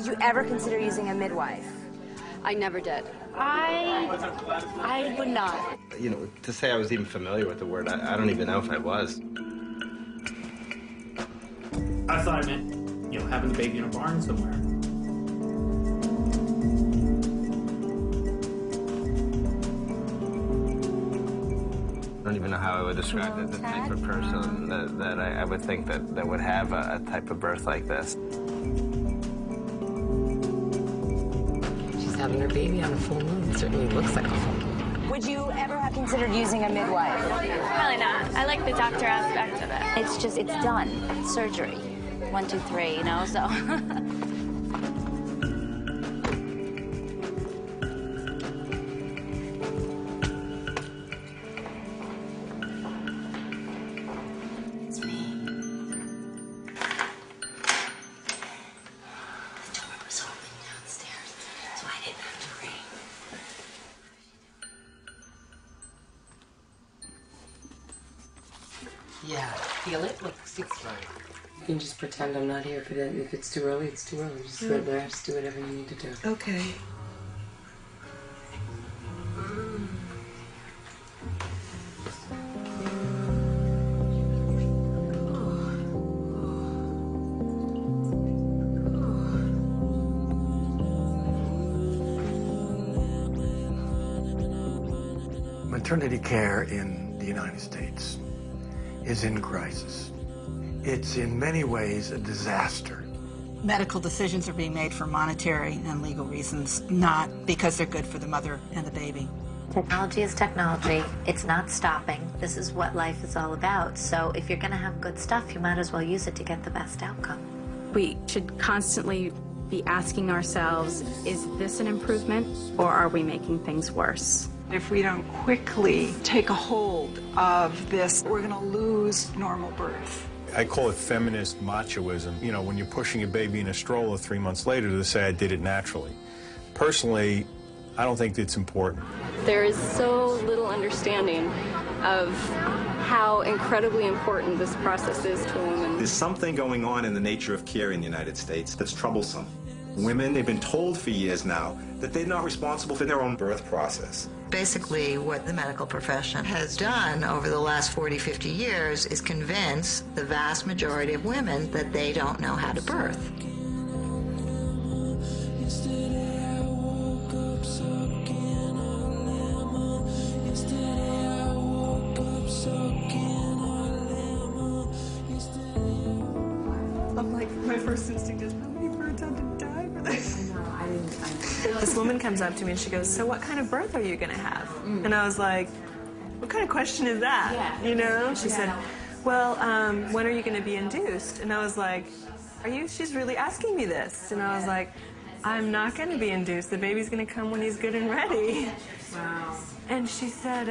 Did you ever consider using a midwife? I never did. I would not. You know, to say I was even familiar with the word, I don't even know if I was. I thought I meant, you know, having a baby in a barn somewhere. I don't even know how I would describe the type of person that I would think that would have a type of birth like this. She's having her baby on a full moon. It certainly looks like a full moon. Would you ever have considered using a midwife? Probably not. I like the doctor aspect of it. It's just, it's done. It's surgery. 1, 2, 3, you know, so. Yeah, feel it? Look, it's right. You can just pretend I'm not here, but if it's too early, it's too early. Just sit there, just do whatever you need to do. Okay. Maternity care in the United States is in crisis. It's in many ways a disaster. Medical decisions are being made for monetary and legal reasons, not because they're good for the mother and the baby. Technology is technology. It's not stopping. This is what life is all about. So if you're going to have good stuff, you might as well use it to get the best outcome. We should constantly be asking ourselves, is this an improvement or are we making things worse? If we don't quickly take a hold of this, we're going to lose normal birth. I call it feminist machoism. You know, when you're pushing a baby in a stroller 3 months later to say I did it naturally. Personally, I don't think it's important. There is so little understanding of how incredibly important this process is to a woman. There's something going on in the nature of care in the United States that's troublesome. Women, they've been told for years now that they're not responsible for their own birth process. Basically, what the medical profession has done over the last 40, 50 years is convince the vast majority of women that they don't know how to birth. I'm like, my first instinct is, how many birds had to die for this? This woman comes up to me and she goes, so what kind of birth are you going to have? And I was like, what kind of question is that? Yeah. You know? She said, well, when are you going to be induced? And I was like, she's really asking me this. And I was like, I'm not going to be induced. The baby's going to come when he's good and ready. Wow. And she said,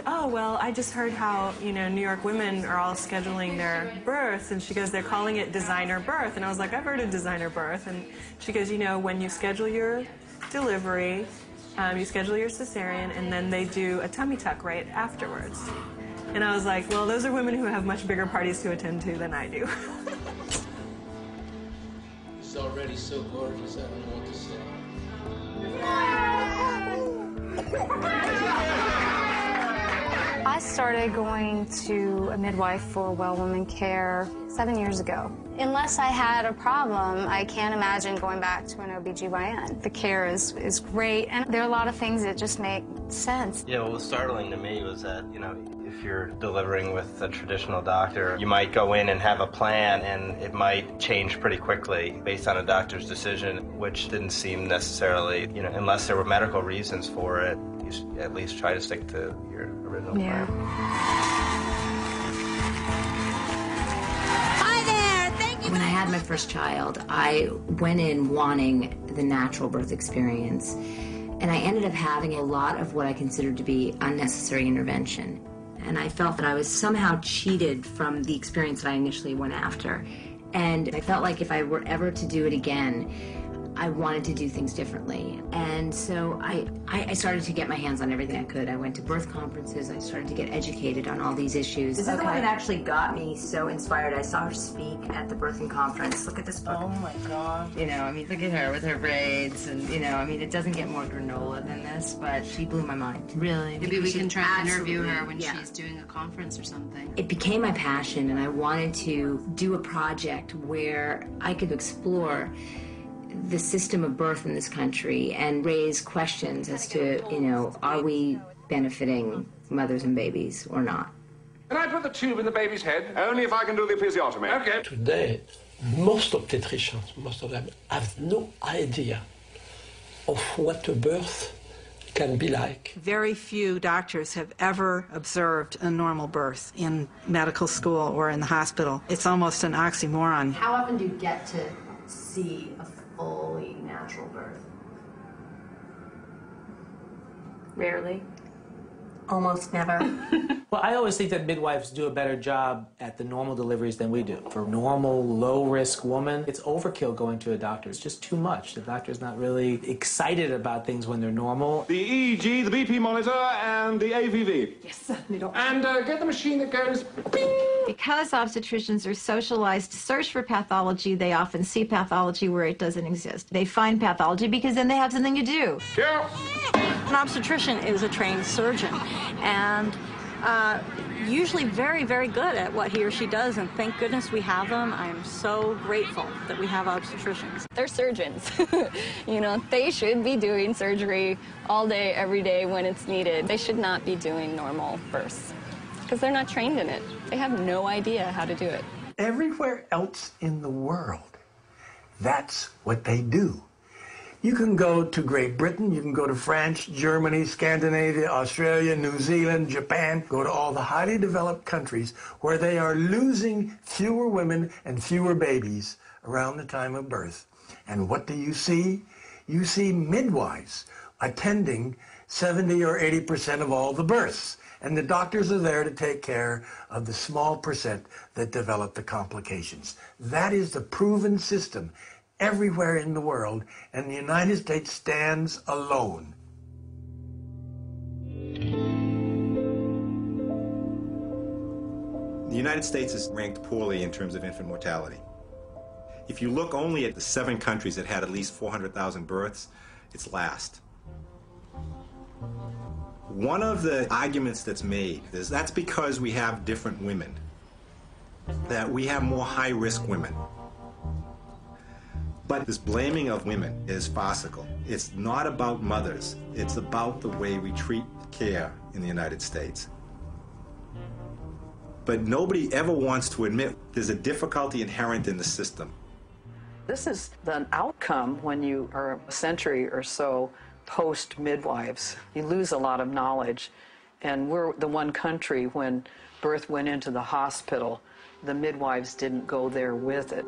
oh, well, I just heard how, you know, New York women are all scheduling their births. And she goes, they're calling it designer birth. And I was like, I've heard of designer birth. And she goes, you know, when you schedule your delivery, you schedule your cesarean, and then they do a tummy tuck right afterwards. And I was like, well, those are women who have much bigger parties to attend to than I do. She's already so gorgeous, I don't know what to say. I started going to a midwife for well woman care 7 years ago. Unless I had a problem, I can't imagine going back to an OBGYN. The care is great, and there are a lot of things that just make sense. Yeah, what was startling to me was that, you know, if you're delivering with a traditional doctor, you might go in and have a plan, and it might change pretty quickly based on a doctor's decision, which didn't seem necessarily, you know, unless there were medical reasons for it, you should at least try to stick to your original plan. When I had my first child, I went in wanting the natural birth experience, and I ended up having a lot of what I considered to be unnecessary intervention. And I felt that I was somehow cheated from the experience that I initially went after. And I felt like if I were ever to do it again, I wanted to do things differently. And so I started to get my hands on everything I could. I went to birth conferences. I started to get educated on all these issues. This is the one that actually got me so inspired. I saw her speak at the birthing conference. Look at this book. Oh my God. You know, I mean, look at her with her braids. And, you know, I mean, it doesn't get more granola than this, but she blew my mind. Really? Maybe we can try to interview her when she's doing a conference or something. It became my passion, and I wanted to do a project where I could explore the system of birth in this country and raise questions as to, you know, are we benefiting mothers and babies or not? Can I put the tube in the baby's head? Only if I can do the episiotomy. Okay. Today, most obstetricians, most of them, have no idea of what a birth can be like. Very few doctors have ever observed a normal birth in medical school or in the hospital. It's almost an oxymoron. How often do you get to see a fully natural birth? Rarely. Almost never. Well, I always think that midwives do a better job at the normal deliveries than we do. For a normal, low-risk woman, it's overkill going to a doctor. It's just too much. The doctor's not really excited about things when they're normal. The EEG, the BP monitor, and the AVV. Yes, certainly, Doctor. And get the machine that goes bing! Because obstetricians are socialized to search for pathology, they often see pathology where it doesn't exist. They find pathology because then they have something to do. Yeah. An obstetrician is a trained surgeon, and usually very, very good at what he or she does, and thank goodness we have them. I'm so grateful that we have obstetricians. They're surgeons. You know, they should be doing surgery all day, every day when it's needed. They should not be doing normal births because they're not trained in it. They have no idea how to do it. Everywhere else in the world, that's what they do. You can go to Great Britain, you can go to France, Germany, Scandinavia, Australia, New Zealand, Japan, go to all the highly developed countries where they are losing fewer women and fewer babies around the time of birth. And what do you see? You see midwives attending 70 or 80% of all the births. And the doctors are there to take care of the small percent that develop the complications. That is the proven system everywhere in the world, and the United States stands alone. The United States is ranked poorly in terms of infant mortality. If you look only at the 7 countries that had at least 400,000 births, it's last. One of the arguments that's made is that's because we have different women, that we have more high-risk women. But this blaming of women is farcical. It's not about mothers. It's about the way we treat care in the United States. But nobody ever wants to admit there's a difficulty inherent in the system. This is the outcome when you are a century or so post-midwives. You lose a lot of knowledge. And we're the one country when birth went into the hospital, the midwives didn't go there with it.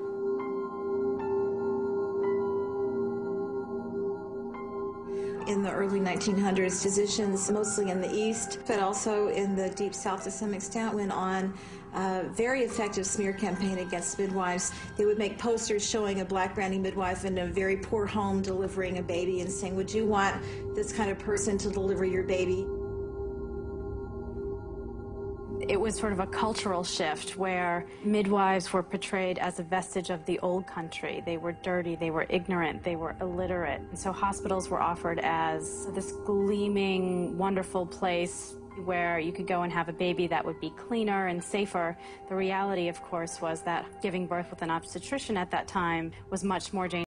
In the early 1900s, physicians, mostly in the East, but also in the Deep South to some extent, went on a very effective smear campaign against midwives. They would make posters showing a black granny midwife in a very poor home delivering a baby and saying, would you want this kind of person to deliver your baby? It was sort of a cultural shift where midwives were portrayed as a vestige of the old country. They were dirty, they were ignorant, they were illiterate. And so hospitals were offered as this gleaming, wonderful place where you could go and have a baby that would be cleaner and safer. The reality, of course, was that giving birth with an obstetrician at that time was much more dangerous.